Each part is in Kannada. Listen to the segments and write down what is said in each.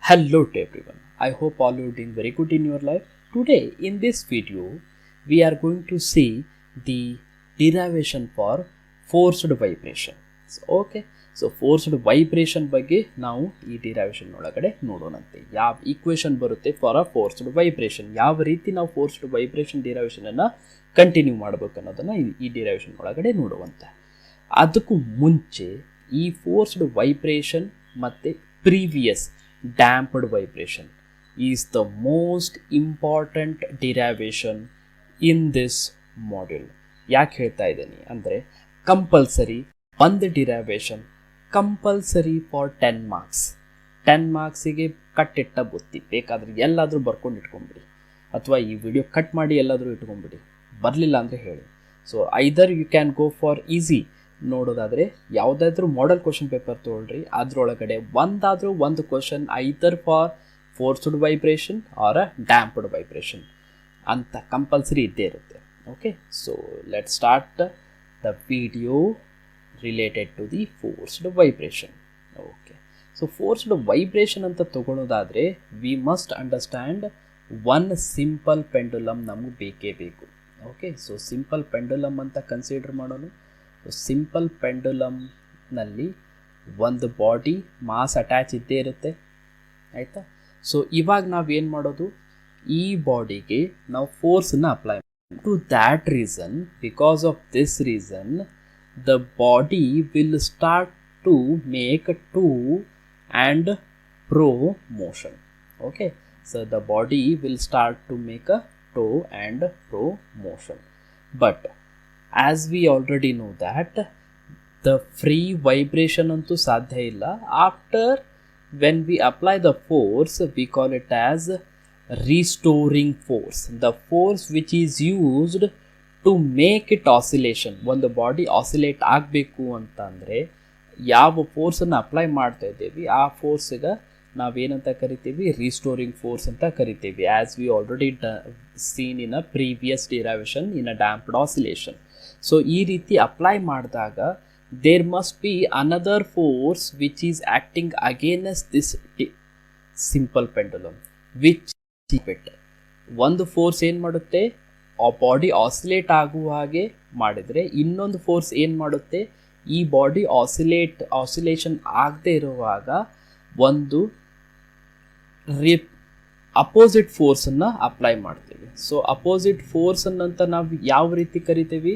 Hello to everyone. I hope all you are doing very good in your life. Today in this video we are going to see the derivation for forced vibration. So forced vibration ಬಗ್ಗೆ ನಾವು ಈ ಡಿರೈವೇಷನ್ ಒಳಗಡೆ ನೋಡೋಣಂತೆ. ಯಾವ ಈಕ್ವೇಷನ್ ಬರುತ್ತೆ ಫಾರ್ ಅ ಫೋರ್ಸ್ಡ್ ವೈಬ್ರೇಷನ್, ಯಾವ ರೀತಿ ನಾವು ಫೋರ್ಸ್ಡ್ ವೈಬ್ರೇಷನ್ ಡಿರೈವೇಷನ್ ಅನ್ನ ಕಂಟಿನ್ಯೂ ಮಾಡಬೇಕು ಅನ್ನೋದನ್ನ ಈ ಡಿರೈವೇಷನ್ ಒಳಗಡೆ ನೋಡುವಂತೆ. ಅದಕ್ಕೂ ಮುಂಚೆ ಈ ಫೋರ್ಸ್ಡ್ ವೈಬ್ರೇಷನ್ ಮತ್ತು previous damped vibration is the most important derivation in this module. ಯಾಕೆ ಹೇಳ್ತಾ ಇದ್ದೀನಿ ಅಂದರೆ ಕಂಪಲ್ಸರಿ ಒಂದು ಡಿರೈವೇಷನ್ ಕಂಪಲ್ಸರಿ ಫಾರ್ 10 ಮಾರ್ಕ್ಸ್. 10 ಮಾರ್ಕ್ಸಿಗೆ ಕಟ್ಟಿಟ್ಟ ಬುತ್ತಿ, ಬೇಕಾದರೆ ಎಲ್ಲಾದರೂ ಬರ್ಕೊಂಡು ಇಟ್ಕೊಂಡ್ಬಿಡಿ ಅಥವಾ ಈ ವಿಡಿಯೋ ಕಟ್ ಮಾಡಿ ಎಲ್ಲಾದರೂ ಇಟ್ಕೊಂಡ್ಬಿಡಿ, ಬರಲಿಲ್ಲ ಅಂದರೆ ಹೇಳಿ. So either you can go for easy ನೋಡೋದಾದರೆ ಯಾವುದಾದ್ರೂ ಮಾಡೆಲ್ ಕ್ವಶನ್ ಪೇಪರ್ ತೊಗೊಳ್ರಿ, ಅದರೊಳಗಡೆ ಒಂದು question either for forced vibration or a damped vibration ಅಂತ ಕಂಪಲ್ಸರಿ ಇದ್ದೇ ಇರುತ್ತೆ. Okay, so let start the video related to the forced vibration. Okay, so forced vibration ಅಂತ ತಗೊಳ್ಳೋದಾದರೆ we must understand one simple pendulum ನಮಗೆ ಬೇಕೇ ಬೇಕು. ಓಕೆ, ಸೊ ಸಿಂಪಲ್ ಪೆಂಡುಲಮ್ ಅಂತ ಕನ್ಸಿಡರ್ ಮಾಡೋಣ. ಸಿಂಪಲ್ ಪೆಂಡುಲಮ್ನಲ್ಲಿ ಒಂದು ಬಾಡಿ ಮಾಸ್ ಅಟ್ಯಾಚ್ ಇದ್ದೇ ಇರುತ್ತೆ, ಆಯಿತಾ. ಸೊ ಇವಾಗ ನಾವೇನು ಮಾಡೋದು, ಈ ಬಾಡಿಗೆ ನಾವು ಫೋರ್ಸನ್ನು apply to that reason. Because of this reason the body will start to make to and fro motion. Okay, so the body will start to make a to and fro motion. But as we already know that the free vibration ಅಂತೂ ಸಾಧ್ಯ ಇಲ್ಲ. after when we apply the force we call it as restoring force, the force which is used to make it oscillation. ಒಂದು ಬಾಡಿ ಆಸಿಲೇಟ್ ಆಗಬೇಕು ಅಂತಂದರೆ ಯಾವ ಫೋರ್ಸನ್ನು ಅಪ್ಲೈ ಮಾಡ್ತಾ ಇದ್ದೀವಿ ಆ ಫೋರ್ಸಿಗೆ ನಾವೇನಂತ ಕರಿತೀವಿ, ರಿಸ್ಟೋರಿಂಗ್ ಫೋರ್ಸ್ ಅಂತ ಕರಿತೀವಿ, as we already seen in a previous derivation in a damped oscillation. So ಈ ರೀತಿ ಅಪ್ಲೈ ಮಾಡಿದಾಗ there must be another force which is acting against this simple pendulum which it. ಒಂದು ಫೋರ್ಸ್ ಏನು ಮಾಡುತ್ತೆ, ಆ ಬಾಡಿ ಆಸಿಲೇಟ್ ಆಗುವ ಹಾಗೆ ಮಾಡಿದರೆ ಇನ್ನೊಂದು ಫೋರ್ಸ್ ಏನು ಮಾಡುತ್ತೆ, ಈ ಬಾಡಿ ಆಸಿಲೇಷನ್ ಆಗದೆ ಇರುವಾಗ ಒಂದು ಅಪೋಸಿಟ್ ಫೋರ್ಸನ್ನು ಅಪ್ಲೈ ಮಾಡ್ತೀವಿ. ಸೊ ಅಪೋಸಿಟ್ ಫೋರ್ಸನ್ನಂತ ನಾವು ಯಾವ ರೀತಿ ಕರಿತೀವಿ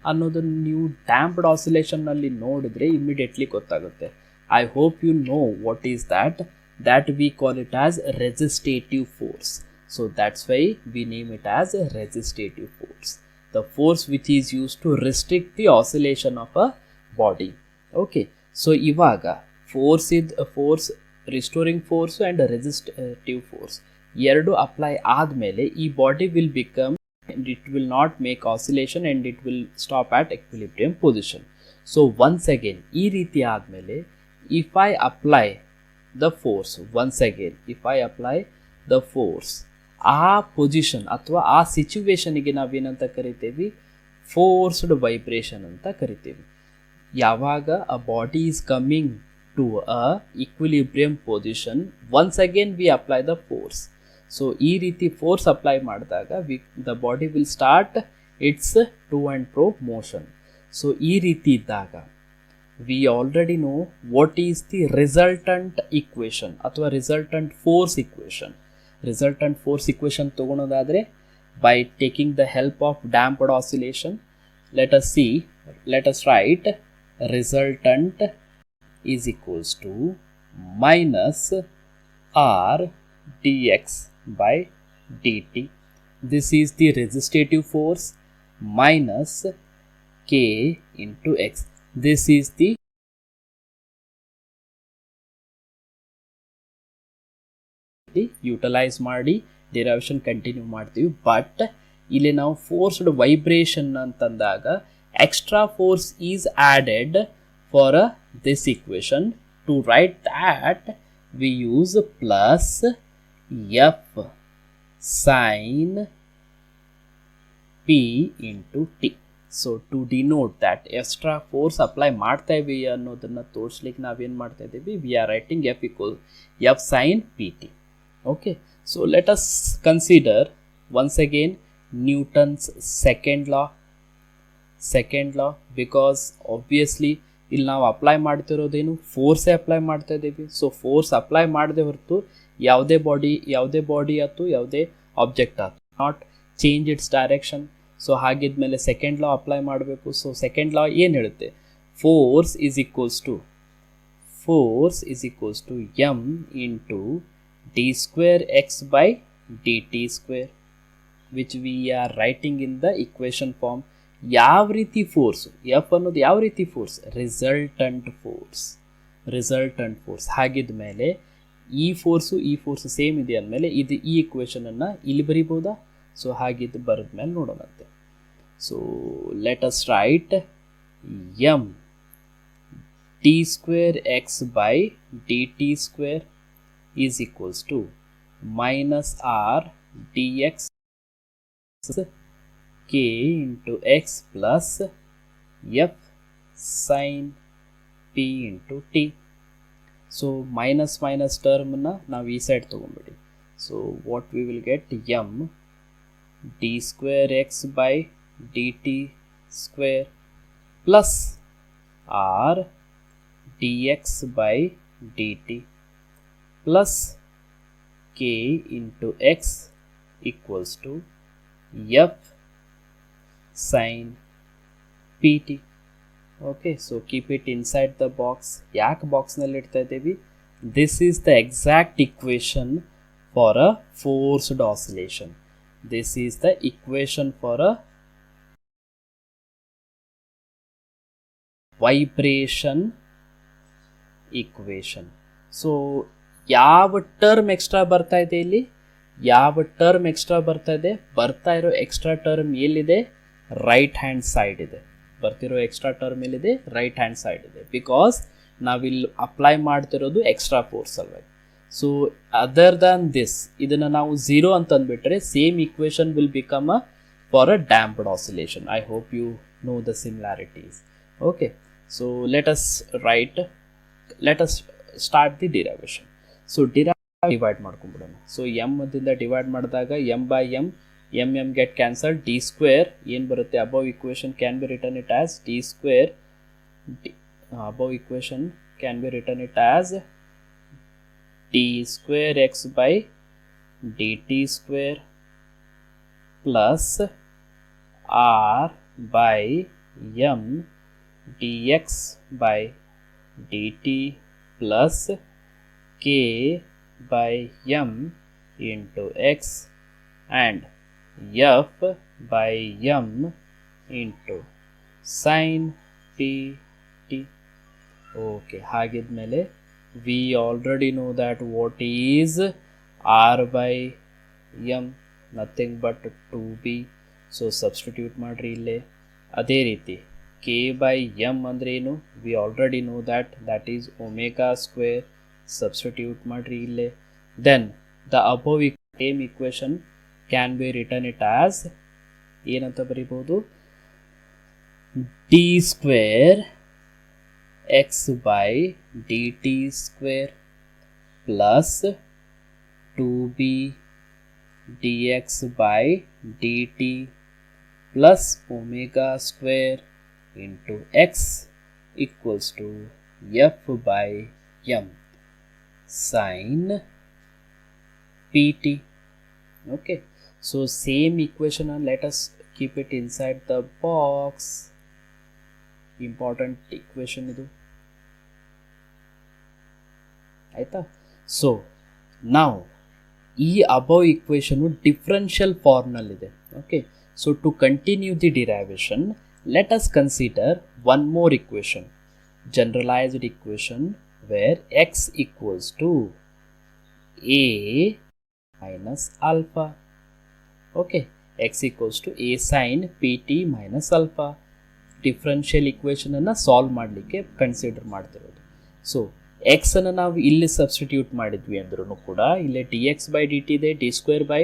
ಅನ್ನೋದನ್ನು ನೀವು ಡ್ಯಾಂಪ್ಡ್ ಆಸಿಲೇಷನ್ನಲ್ಲಿ ನೋಡಿದ್ರೆ ಇಮಿಡಿಯೇಟ್ಲಿ ಗೊತ್ತಾಗುತ್ತೆ. I hope you know what is that we call it as resistative force. So that's why we name it as resistative force, the force which is use to restrict the oscillation of a body. Okay, so ಇವಾಗ force restoring force and resistative force ಎರಡು ಅಪ್ಲೈ ಆದಮೇಲೆ ಈ body will become, it will not make oscillation and it will stop at equilibrium position. So once again ಈ ರೀತಿ ಆದಮೇಲೆ if I apply the force, once again if I apply the force, ಆ ಪೊಸಿಷನ್ ಅಥವಾ ಆ ಸಿಚುವೇಶನಿಗೆ ನಾವೇನಂತ ಕರಿತೀವಿ, ಫೋರ್ಸ್ಡ್ ವೈಬ್ರೇಷನ್ ಅಂತ ಕರಿತೀವಿ. ಯಾವಾಗ a body is coming to a equilibrium position, once again we apply the force. So ಈ ರೀತಿ ಫೋರ್ಸ್ ಅಪ್ಲೈ ಮಾಡಿದಾಗ the body will start its to and fro motion. So ಈ ರೀತಿ ಇದ್ದಾಗ we already know what is the resultant equation ಅಥವಾ resultant force equation. Resultant force equation ತೊಗೊಳೋದಾದರೆ by taking the help of damped oscillation, let us write resultant is equals to minus R dx by dt. This is the resistative force minus k into x. This is the utilise ಮಾಡಿ ಡಿರೈವೇಷನ್ ಕಂಟಿನ್ಯೂ ಮಾಡ್ತೀವಿ. ಬಟ್ ಇಲ್ಲಿ ನಾವು ಫೋರ್ಸ್ಡ್ ವೈಬ್ರೇಷನ್ ಅಂತಂದಾಗ extra force is added for this equation. To write that we use plus f sin p into t. So to denote that extra force apply ಮಾಡ್ತಾ ಇವಿ ಅನ್ನೋದನ್ನು ತೋರಿಸ್ಲಿಕ್ಕೆ ನಾವೇನು ಮಾಡ್ತಾ ಇದ್ದೀವಿ, we are writing f sine p t. Okay, so let us consider once again Newton's second law because obviously ಇಲ್ಲಿ ನಾವು ಅಪ್ಲೈ ಮಾಡ್ತಿರೋದೇನು, ಫೋರ್ಸೇ ಅಪ್ಲೈ ಮಾಡ್ತಾ ಇದ್ದೀವಿ. ಸೊ ಫೋರ್ಸ್ ಅಪ್ಲೈ ಮಾಡದೆ ಹೊರತು ಯಾವುದೇ ಬಾಡಿ ಆಯ್ತು, ಯಾವುದೇ ಆಬ್ಜೆಕ್ಟ್ ಆಯ್ತು, not change its direction. So ಹಾಗಿದ್ಮೇಲೆ ಸೆಕೆಂಡ್ ಲಾ ಅಪ್ಲೈ ಮಾಡಬೇಕು. ಸೊ ಸೆಕೆಂಡ್ ಲಾ ಏನು ಹೇಳುತ್ತೆ, force is equals to M into D square X by D T square, which we are writing in the equation form. ಯಾವ ರೀತಿ ಫೋರ್ಸು, ಎಫ್ ಅನ್ನೋದು ಯಾವ ರೀತಿ ಫೋರ್ಸ್, ರಿಸಲ್ಟಂಟ್ ಫೋರ್ಸ್. ಹಾಗಿದ ಮೇಲೆ ಈ ಫೋರ್ಸು ಸೇಮ್ ಇದೆ ಅಂದಮೇಲೆ ಇದು ಈ ಇಕ್ವೇಷನನ್ನು ಇಲ್ಲಿ ಬರಿಬೋದಾ? ಸೊ ಹಾಗಿದ್ದು ಬರೆದ್ಮೇಲೆ ನೋಡೋಣಂತೆ. So let us write M D square X by D T square is equals to minus R D X K into X plus F sine P into T. So minus ಟರ್ಮನ್ನು ನಾವು ಈ ಸೈಡ್ ತೊಗೊಂಬಿಡಿ. So what we will get, M D square X by D T square plus R D X by D T plus K into X equals to F sine p t. Okay, so keep it inside the box. ಯಾಕೆ ಬಾಕ್ಸ್ನಲ್ಲಿ ಇಡ್ತಾ ಇದ್ದೀವಿ? This is the exact equation for a forced oscillation. This is the equation for a vibration equation. So ಯಾವ ಟರ್ಮ್ ಎಕ್ಸ್ಟ್ರಾ ಬರ್ತಾ ಇದೆ ಇಲ್ಲಿ? ಬರ್ತಾ ಇರೋ ಎಕ್ಸ್ಟ್ರಾ ಟರ್ಮ್ ಎಲ್ಲಿದೆ? ರೈಟ್ ಹ್ಯಾಂಡ್ ಸೈಡ್ ಇದೆ. ರೈಟ್ ಹ್ಯಾಂಡ್ ಸೈಡ್ ಇದೆ, ಬಿಕಾಸ್ ನಾವಿಲ್ಲಿ ಅಪ್ಲೈ ಮಾಡ್ತಿರೋದು ಎಕ್ಸ್ಟ್ರಾ ಫೋರ್ಸ್ ಅಲ್ವಾ. ಸೊ ಅದರ್ ದ್ಯಾನ್ ದಿಸ್, ಇದನ್ನು ನಾವು 0 ಅಂತ ಅಂದ್ಬಿಟ್ರೆ same equation will become for a damped oscillation. I hope you know the similarities. Okay, so let us start the derivation. So divide ಮಾಡ್ಕೊಂಡ್ಬಿಡೋಣ. ಸೊ ಎಮ್ ದಿಂದ ಡಿವೈಡ್ ಮಾಡಿದಾಗ m by m get cancel, d square ಏನು ಬರುತ್ತೆ, above equation can be written it as d square, d square X by D T square plus r by m d X by D T plus k by m into x and f by m into sin pt. Okay, ಹಾಗಿದ್ಮೇಲೆ we already know that what is r by m, nothing but 2b. so substitute ಮಾಡ್ರಿ ಇಲ್ಲೇ. ಅದೇ ರೀತಿ k by m ಅಂದ್ರೆ ಏನು, we already know that is omega square. substitute ಮಾಡ್ರಿ ಇಲ್ಲೇ. then the above same equation can be written it as ಏನಂತ ಬರೀಬಹುದು, d square x by dt square plus 2b dx by dt plus omega square into x equals to f by m sin pt. okay, so same equation and let us keep it inside the box. important equation idu ಆಯ್ತಾ. ಸೊ ನಾವು ಈ ಅಬೌವ್ ಇಕ್ವೇಷನು ಡಿಫ್ರೆನ್ಷಿಯಲ್ ಫಾರ್ಮ್ನಲ್ಲಿದೆ. Okay, so to continue the derivation let us consider one more equation, generalised equation where x equals to a minus alpha. Okay, x equals to a sine p t minus alpha. Differential ಇಕ್ವೇಷನನ್ನು ಸಾಲ್ವ್ ಮಾಡಲಿಕ್ಕೆ ಕನ್ಸಿಡರ್ ಮಾಡ್ತಿರೋದು. ಸೊ ಎಕ್ಸ್ ಅನ್ನು ನಾವು ಇಲ್ಲಿ ಸಬ್ಸ್ಟಿಟ್ಯೂಟ್ ಮಾಡಿದ್ವಿ ಅಂದ್ರೂ ಕೂಡ ಇಲ್ಲೇ d X by D t ಇದೆ, d square by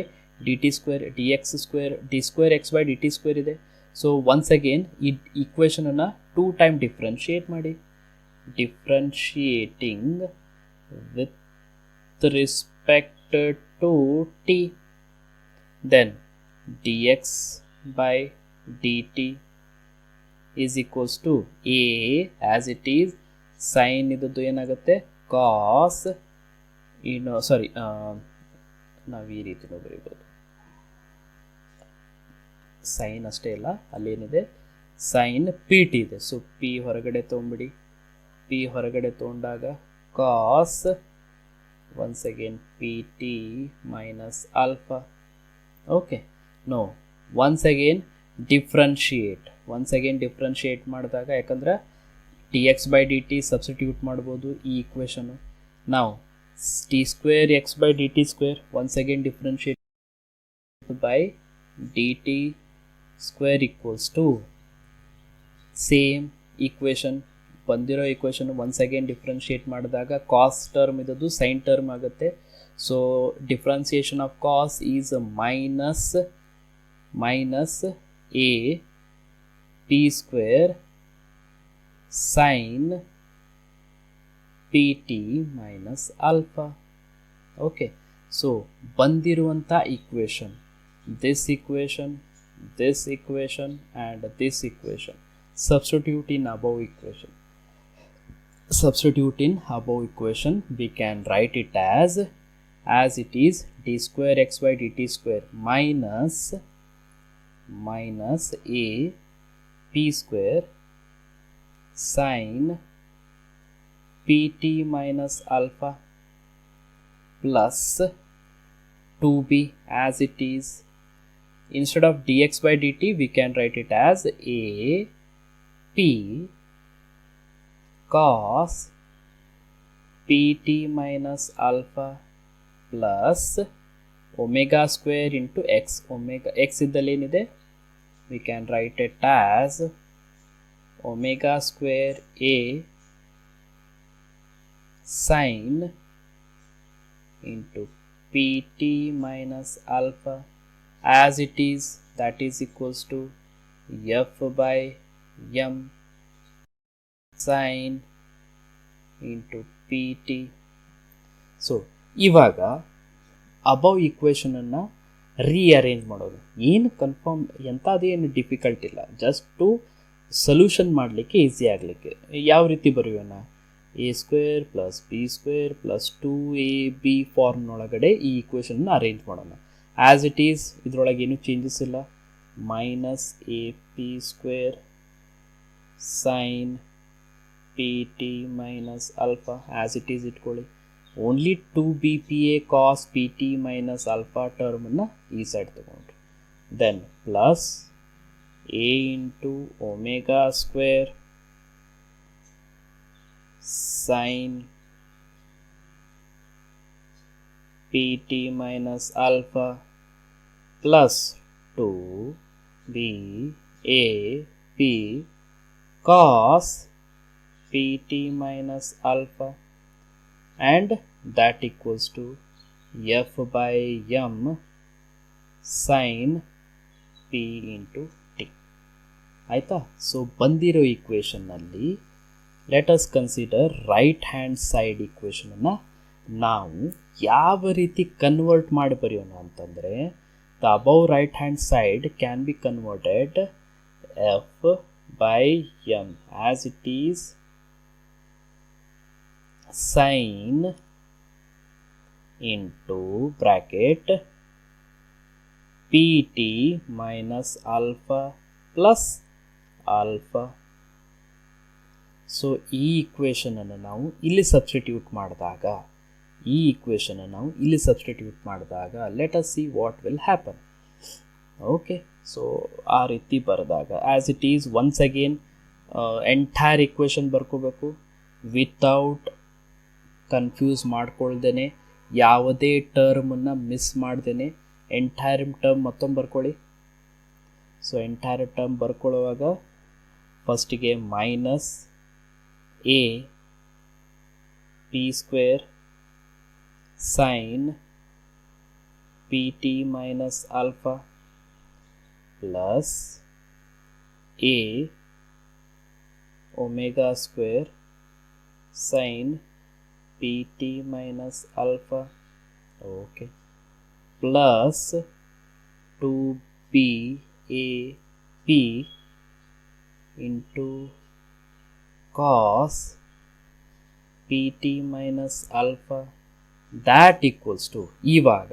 D T square, D x square, d square X by D T square ಇದೆ. ಸೊ ಒನ್ಸ್ ಅಗೇನ್ ಈ ಈಕ್ವೇಷನನ್ನು 2 ಟೈಮ್ ಡಿಫ್ರೆನ್ಷಿಯೇಟ್ ಮಾಡಿ. Differentiating with respect to t, then dx by dt is equals to a as it is sin ಇದದ್ದು ಏನಾಗುತ್ತೆ cos ನಾವು ಈ ರೀತಿನೂ ಬರೀಬೋದು. ಸೈನ್ ಅಷ್ಟೇ ಇಲ್ಲ, ಅಲ್ಲೇನಿದೆ ಸೈನ್ ಪಿ ಟಿ ಇದೆ. ಸೊ ಪಿ ಹೊರಗಡೆ ತೊಗೊಂಬಿಡಿ. ಪಿ ಹೊರಗಡೆ ತೊಗೊಂಡಾಗ cos once again p t minus alpha. Okay, no once again differentiate ಮಾಡಿದಾಗ, ಯಾಕಂದರೆ t x by D t substitute ಮಾಡ್ಬೋದು ಈ ಈಕ್ವೇಷನು. ನಾವು t square X by D T square once again differentiate by D T square equals to same equation. ಬಂದಿರೋ ಈಕ್ವೇಷನ್ ಒನ್ಸ್ ಅಗೇನ್ ಡಿಫ್ರೆನ್ಷಿಯೇಟ್ ಮಾಡಿದಾಗ ಕಾಸ್ ಟರ್ಮ್ ಇದ್ದದ್ದು ಸೈನ್ ಟರ್ಮ್ ಆಗುತ್ತೆ. So differentiation of cos is minus a p square sine p t minus alpha. Okay, so ಬಂದಿರುವಂಥ equation this equation and this equation, substitute in above equation, we can write it as it is d square x by dt square minus a p square sin pt minus alpha plus 2b as it is. Instead of dx by dt, we can write it as a p cos pt minus alpha plus omega square into x. Omega x iddalli enide, we can write it as omega square a sin into pt minus alpha as it is, that is equals to f by m sin into pt. So ಇವಾಗ ಅಬವ್ ಈಕ್ವೇಷನನ್ನು ರೀಅರೇಂಜ್ ಮಾಡೋದು ಏನು ಕನ್ಫರ್ಮ್, ಎಂಥದ್ದೇನು ಡಿಫಿಕಲ್ಟ್ ಇಲ್ಲ, ಜಸ್ಟು ಸೊಲ್ಯೂಷನ್ ಮಾಡಲಿಕ್ಕೆ ಈಸಿ ಆಗಲಿಕ್ಕೆ. ಯಾವ ರೀತಿ ಬರೆಯೋಣ? A square plus b square plus 2ab ಫಾರ್ಮ್ನೊಳಗಡೆ ಈ ಈಕ್ವೇಷನ್ನ ಅರೇಂಜ್ ಮಾಡೋಣ. ಆ್ಯಸ್ ಇಟ್ ಈಸ್, ಇದರೊಳಗೆ ಏನೂ ಚೇಂಜಸ್ ಇಲ್ಲ. Minus a p square sine p t minus alpha as it is ಇಟ್ಕೊಳ್ಳಿ. Only 2bpa cos p t minus alpha ಟರ್ಮನ್ನು ಈ ಸೈಡ್ ತಗೊಂಡ್ರಿ. Then plus a into omega square sine p t minus alpha plus 2b a p cos pt minus alpha, and that equals to f by m sin p into t. ಆಯಿತಾ? ಸೊ ಬಂದಿರೋ ಈಕ್ವೇಷನ್ನಲ್ಲಿ let us consider right hand side ಈಕ್ವೇಷನನ್ನು ನಾವು ಯಾವ ರೀತಿ ಕನ್ವರ್ಟ್ ಮಾಡಿ ಬರೆಯೋಣ ಅಂತಂದರೆ, the above right hand side can be converted f by m as it is sin into bracket pt minus alpha plus alpha. So ಈ ಈಕ್ವೇಷನನ್ನು ನಾವು ಇಲ್ಲಿ ಸಬ್ಸ್ಟಿಟ್ಯೂಟ್ ಮಾಡಿದಾಗ let us see what will happen. Okay, so ಆ ರೀತಿ ಬರೆದಾಗ as it is once again entire equation ಬರ್ಕೋಬೇಕು ವಿತೌಟ್ ಕನ್ಫ್ಯೂಸ್ ಮಾಡ್ಕೊಳ್ದೇನೆ, ಯಾವುದೇ ಟರ್ಮನ್ನು ಮಿಸ್ ಮಾಡ್ದೇನೆ ಎಂಟೈರ್ ಟರ್ಮ್ ಮತ್ತೊಮ್ಮೆ ಬರ್ಕೊಳ್ಳಿ. ಸೊ ಎಂಟೈರ್ ಟರ್ಮ್ ಬರ್ಕೊಳ್ಳುವಾಗ ಫಸ್ಟಿಗೆ minus a p square sin pt minus alpha plus a omega square sine pt minus alpha, okay, plus 2b a p into cos pt minus alpha, that equals to, ಇವಾಗ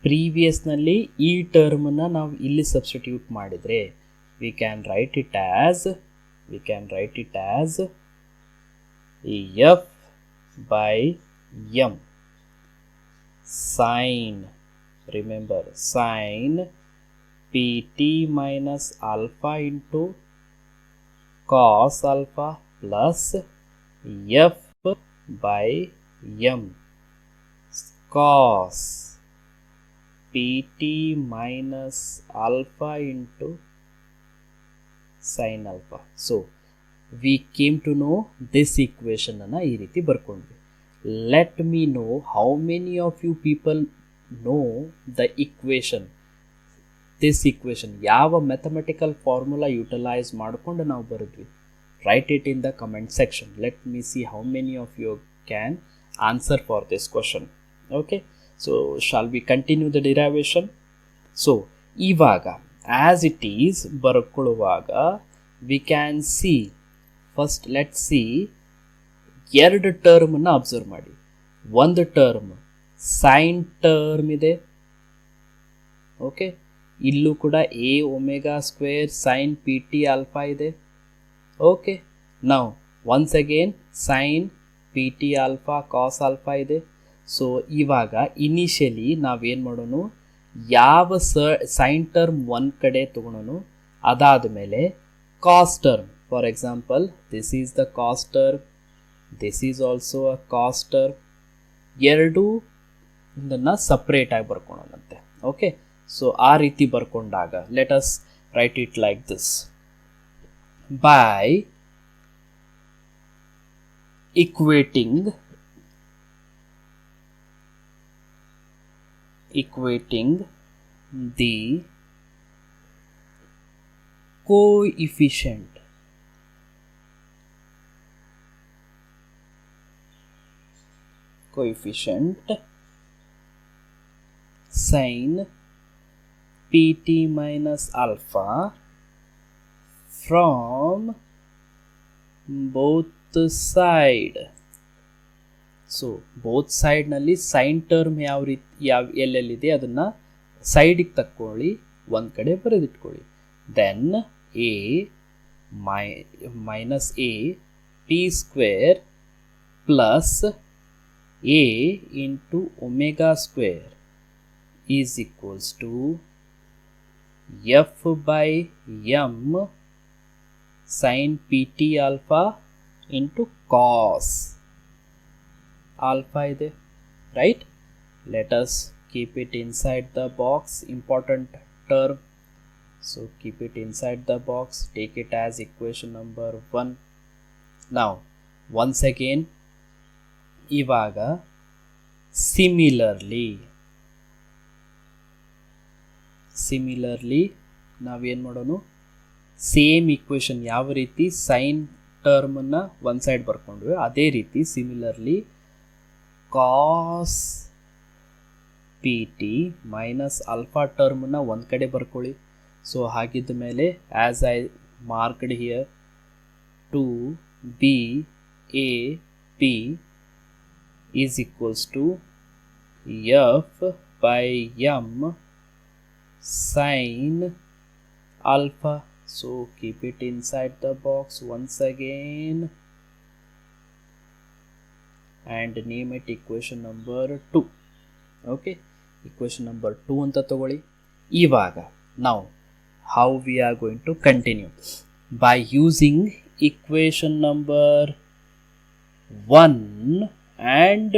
ಪ್ರೀವಿಯಸ್ನಲ್ಲಿ ಈ ಟರ್ಮನ್ನು ನಾವು ಇಲ್ಲಿ ಸಬ್ಸ್ಟಿಟ್ಯೂಟ್ ಮಾಡಿದರೆ we can write it as f by m sine, remember, sine pt minus alpha into cos alpha plus f by m cos pt minus alpha into sin alpha. So we came to know this equation ಅನ್ನು ಈ ರೀತಿ ಬರ್ಕೊಂಡ್ವಿ. Let me know how many of you people know the equation, this equation ಯಾವ ಮ್ಯಾಥಮೆಟಿಕಲ್ ಫಾರ್ಮುಲಾ ಯುಟಿಲೈಸ್ ಮಾಡಿಕೊಂಡು ನಾವು ಬರೆದ್ವಿ. Write it in the comment section. Let me see how many of you can answer for this question. Okay, so shall we continue the derivation? So ಇವಾಗ as it is ಬರ್ಕೊಳ್ಳುವಾಗ we can see, first let's see, ಎರಡು ಟರ್ಮನ್ನು ಅಬ್ಸರ್ವ್ ಮಾಡಿ. ಒಂದು ಟರ್ಮ್ ಸೈನ್ ಟರ್ಮ್ ಇದೆ, ಓಕೆ, ಇಲ್ಲೂ ಕೂಡ a omega square sine p t alpha ಇದೆ, okay. Now once again sine p t alpha cos alpha ಇದೆ. ಸೊ ಇವಾಗ ಇನಿಷಿಯಲಿ ನಾವೇನು ಮಾಡೋಣ, ಯಾವ ಸೈನ್ ಟರ್ಮ್ ಒಂದು ಕಡೆ ತಗೊಳೋಣ, ಅದಾದ ಮೇಲೆ cos term, for example this is the cos term, this is also a cos term, ಎರಡೂ ಇದನ್ನು ಸಪ್ರೇಟಾಗಿ ಬರ್ಕೊಳ್ಳೋಣಂತೆ. ಓಕೆ, ಸೊ ಆ ರೀತಿ ಬರ್ಕೊಂಡಾಗ let us write it like this, by equating the coefficient sin pt minus alpha from both side. So both ಸೈಡ್ನಲ್ಲಿ ಸೈನ್ ಟರ್ಮ್ ಯಾವ ರೀತಿ ಎಲ್ಲೆಲ್ಲಿದೆ ಅದನ್ನು ಸೈಡಿಗೆ ತಕ್ಕೊಳ್ಳಿ, ಒಂದು ಕಡೆ ಬರೆದಿಟ್ಕೊಳ್ಳಿ. Then a minus a p square plus a into omega square is equals to f by m sin pt alpha into cos alpha ಇದೆ, right? Let us keep it inside the box, important term. So keep it inside the box, take it as equation number 1. Now once again ಇವಾಗ ಸಿಮಿಲರ್ಲಿ ನಾವೇನು ಮಾಡೋಣ, ಸೇಮ್ ಈಕ್ವೇಷನ್ ಯಾವ ರೀತಿ ಸೈನ್ ಟರ್ಮನ್ನು ಒಂದು ಸೈಡ್ ಬರ್ಕೊಂಡ್ವಿ ಅದೇ ರೀತಿ similarly cos p t minus alpha ಟರ್ಮನ್ನು ಒಂದು ಕಡೆ ಬರ್ಕೊಳ್ಳಿ. ಸೊ ಹಾಗಿದ್ದ ಮೇಲೆ as I marked here to be a p is equals to f by m sine alpha. So keep it inside the box once again and name it equation number 2. Okay, equation number 2 anta tagoli. Ivaga now how we are going to continue, by using equation number 1 and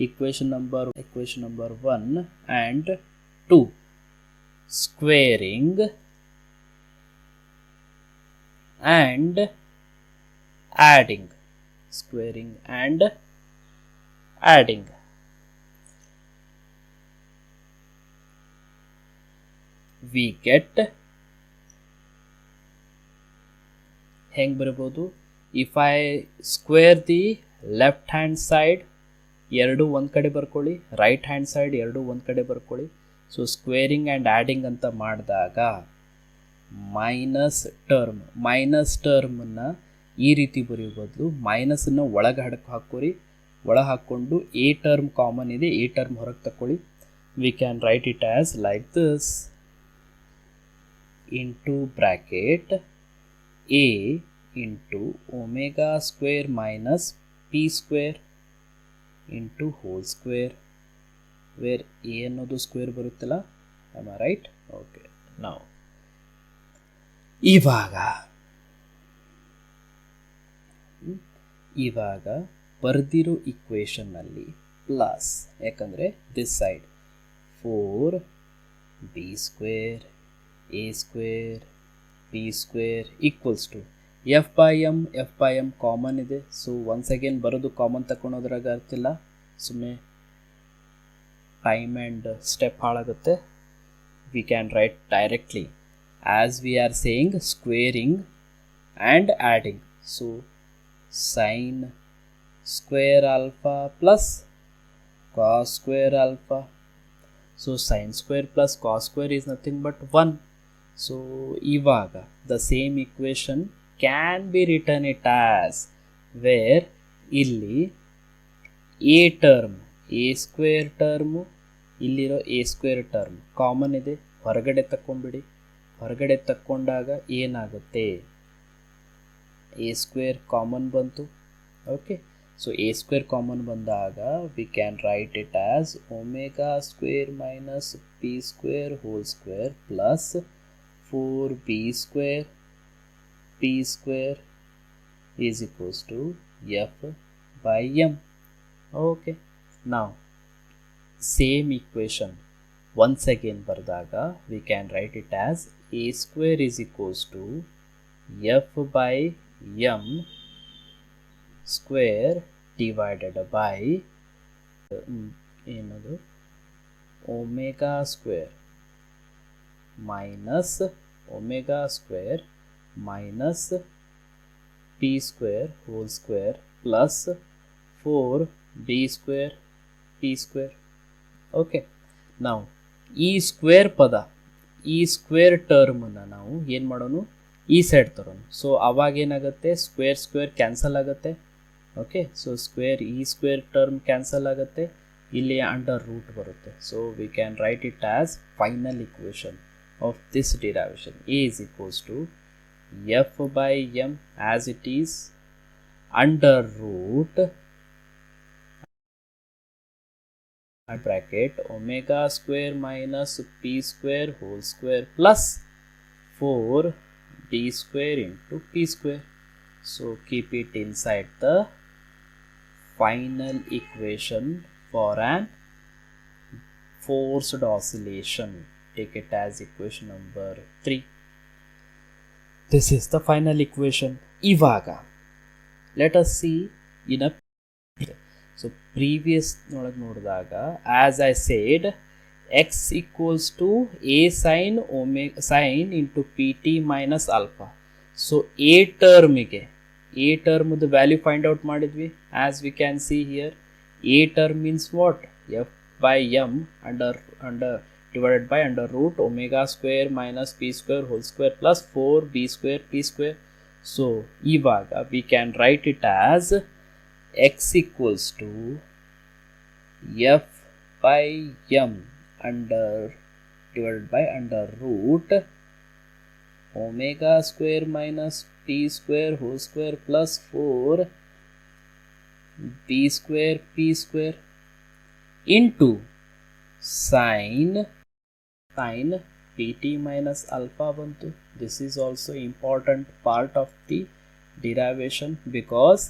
equation number 1 and 2, squaring and adding, we get ಹೆಂಗೆ ಬರಿಬೋದು, if I square the left hand side ಎರಡು ಒಂದು ಕಡೆ ಬರ್ಕೊಳ್ಳಿ, ರೈಟ್ ಹ್ಯಾಂಡ್ ಸೈಡ್ ಎರಡು ಒಂದು ಕಡೆ ಬರ್ಕೊಳ್ಳಿ. ಸೊ ಸ್ಕ್ವೇರಿಂಗ್ ಆ್ಯಂಡ್ ಆ್ಯಡಿಂಗ್ ಅಂತ ಮಾಡಿದಾಗ ಮೈನಸ್ ಟರ್ಮನ್ನು ಈ ರೀತಿ ಬರೆಯೋ ಬದಲು ಮೈನಸನ್ನು ಒಳಗೆ ಹಾಕೋರಿ, ಒಳಗೆ ಹಾಕ್ಕೊಂಡು ಎ ಟರ್ಮ್ ಕಾಮನ್ ಇದೆ, ಎ ಟರ್ಮ್ ಹೊರಗೆ ತಗೊಳ್ಳಿ. V can write it as like this, into bracket a into omega square minus p square into whole square, where a ಅನ್ನೋದು ಸ್ಕ್ವೇರ್ ಬರುತ್ತಲ್ಲ, am I right? Okay, now ಇವಾಗ ಬರ್ದಿರೋ ಇಕ್ವೇಷನ್ನಲ್ಲಿ ಪ್ಲಸ್, ಯಾಕಂದರೆ this side 4b square a square p square equals to f by m common ಇದೆ. ಸೊ ಒನ್ಸ್ ಅಗೇನ್ ಬರೋದು ಕಾಮನ್ ತಗೊಳೋದ್ರಾಗ ಅರ್ತಿಲ್ಲ, ಸುಮ್ಮನೆ ಟೈಮ್ ಆ್ಯಂಡ್ ಸ್ಟೆಪ್ ಹಾಳಾಗುತ್ತೆ. We can write directly as we are saying squaring and adding. So sine square alpha plus cos square alpha. So sine square plus cos square is nothing but 1. So ಇವಾಗ the same equation can be written it as where ಇಲ್ಲಿ a term a square term, ಇಲ್ಲಿರೋ ಎ ಸ್ಕ್ವೇರ್ ಟರ್ಮ್ ಕಾಮನ್ ಇದೆ, ಹೊರಗಡೆ ತಕ್ಕೊಂಬಿಡಿ. ಹೊರಗಡೆ ತಕ್ಕೊಂಡಾಗ ಏನಾಗುತ್ತೆ, ಎ ಸ್ಕ್ವೇರ್ ಕಾಮನ್ ಬಂತು. Okay, so a square common ಬಂದಾಗ we can write it as omega square minus p square whole square plus 4b square p square is equals to f by m. Okay, now same equation once again bardaga we can write it as a square is equals to f by m square divided by ಏನದು omega square minus omega square minus p square whole square plus 4b square p square. Okay, now ಈ ಸ್ಕ್ವೇರ್ ಪದ, ಈ ಸ್ಕ್ವೇರ್ ಟರ್ಮನ್ನು ನಾವು ಏನು ಮಾಡೋಣ, ಈ ಸೈಡ್ ತರೋಣ. ಸೊ ಅವಾಗೇನಾಗುತ್ತೆ, ಸ್ಕ್ವೇರ್ ಸ್ಕ್ವೇರ್ ಕ್ಯಾನ್ಸಲ್ ಆಗುತ್ತೆ. ಓಕೆ, ಸೊ ಸ್ಕ್ವೇರ್ ಈ ಸ್ಕ್ವೇರ್ ಟರ್ಮ್ ಕ್ಯಾನ್ಸಲ್ ಆಗುತ್ತೆ, ಇಲ್ಲಿ ಅಂಡರ್ ರೂಟ್ ಬರುತ್ತೆ. So we can write it as final equation of this derivation. A is equals to f by m as it is under root bracket omega square minus p square whole square plus 4b square into p square. So keep it inside the final equation for an forced oscillation. Take it as equation number 3. This is the final equation. Ivaga let us see in a, so previous nodadaga as I said x equals to a sin omega sin into pt minus alpha. So a term the value find out madidvi. As we can see here, a term means what, f by m under divided by under root omega square minus p square whole square plus 4b square p square. So ivaga we can write it as x equals to f by m under divided by under root omega square minus p square whole square plus 4b square p square into sin pt minus alpha bantu. This is also important part of the derivation because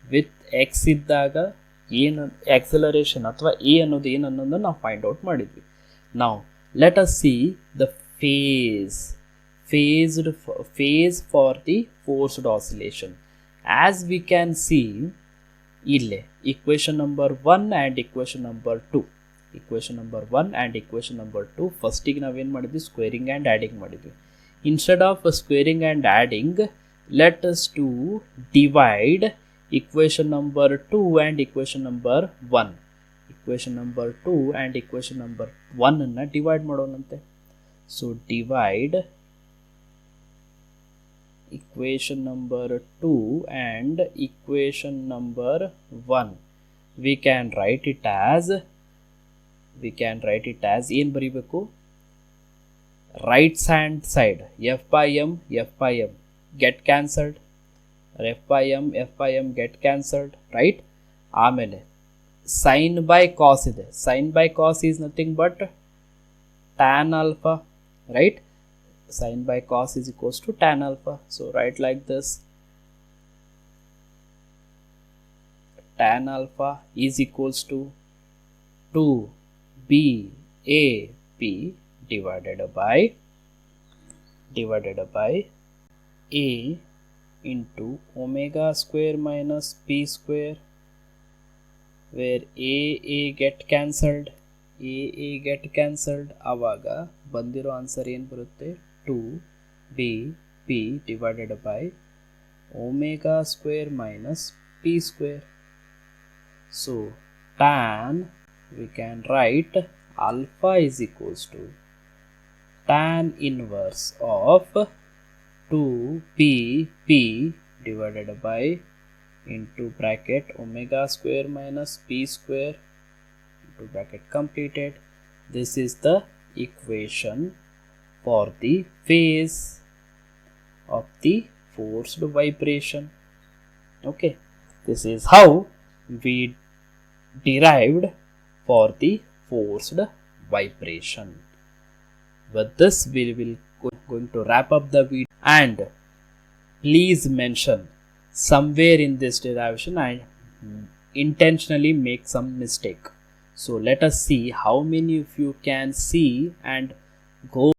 with x iddaga ಏನು acceleration ಅಥವಾ a ಅನ್ನೋದು ಏನು ಅನ್ನೋದನ್ನು ನಾವು ಫೈಂಡ್ ಔಟ್ ಮಾಡಿದ್ವಿ. Now let us see the phase for the forced oscillation. As we can see ille equation number 1 and equation number 2. Equation number 1 and equation number 2 ಫಸ್ಟಿಗೆ ನಾವೇನು ಮಾಡಿದ್ವಿ, ಸ್ಕ್ವೇರಿಂಗ್ ಆ್ಯಂಡ್ ಆ್ಯಡಿಂಗ್ ಮಾಡಿದ್ವಿ. Instead of squaring and adding let us to divide equation number 2 and equation number 1. Equation number 2 and equation number 1 ಅನ್ನು divide ಮಾಡೋಣಂತೆ. So divide equation number 2 and equation number 1. We can write it as ಏನು ಬರೀಬೇಕು, right hand side f by m get cancelled, f by m get cancelled, right? ಆಮೇಲೆ sin by cos ಇದೆ, sin by cos is nothing but tan alpha, right? Sin by cos is equals to tan alpha. So write like this, tan alpha is equals to 2BAP divided by A into omega square minus P square, where A get cancelled, ಆವಾಗ ಬಂದಿರೋ ಆನ್ಸರ್ ಏನು ಬರುತ್ತೆ, 2BP divided by omega square minus P square. So tan, we can write alpha is equals to tan inverse of 2BP divided by into bracket omega square minus P square into bracket completed. This is the equation for the phase of the forced vibration. Okay, this is how we derived for the forced vibration. With this, we will going to wrap up the video, and please mention somewhere in this derivation I intentionally make some mistake. So let us see how many of you can see and go